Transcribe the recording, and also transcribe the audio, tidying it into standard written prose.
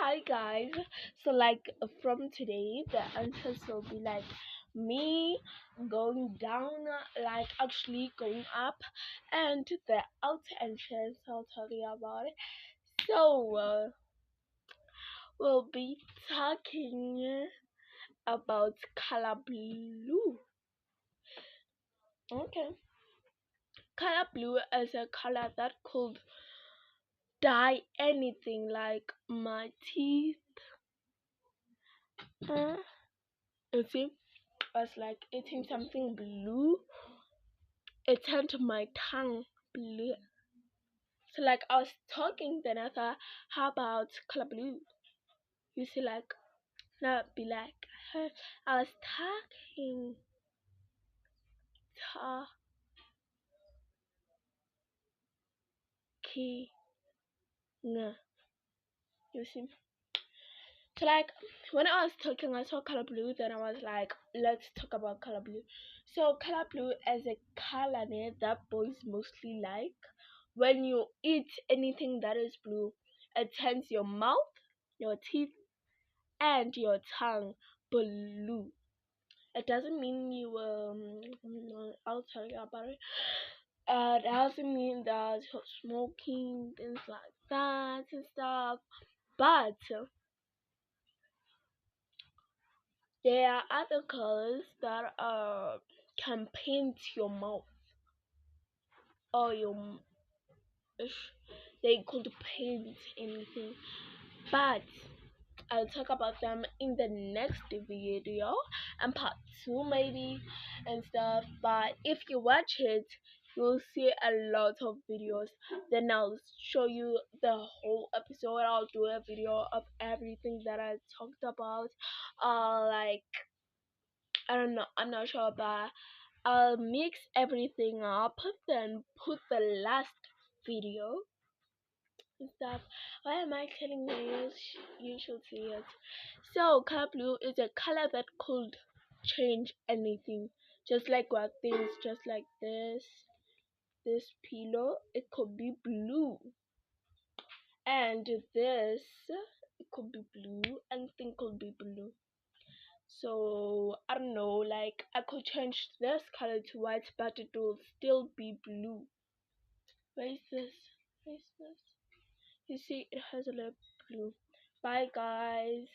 Hi guys. So like from today the answers will be like me going down, like actually going up, and the outer entrance I'll tell you about it. So we'll be talking about color blue. Okay. Color blue is a color that could dye anything, like my teeth. uh, you see, I was like eating something blue, it turned my tongue blue. So like I was talking, then I thought, how about color blue? You see, like not be like I was talking. You see. So like when I was talking, I saw color blue. Then I was like, let's talk about color blue. So color blue is a color that boys mostly like. When you eat anything that is blue, it turns your mouth, your teeth, and your tongue blue. It doesn't mean you I'll tell you about it. It doesn't mean that you're smoking things like that and stuff. But there are other colors that can paint your mouth or they could paint anything. But I'll talk about them in the next video and part 2 maybe and stuff. But if you watch it, you'll see a lot of videos. Then I'll show you the whole episode. I'll do a video of everything that I talked about. Like I don't know, I'm not sure, but I'll mix everything up, then put the last video and stuff. Why am I telling you? You should see it. So, color blue is a color that could change anything. Just like what things, just like this pillow, it could be blue, and this, it could be blue, and thing could be blue. So I don't know, like I could change this color to white, but it will still be blue. Where is this? Where is this? You see, it has a little blue. Bye, guys.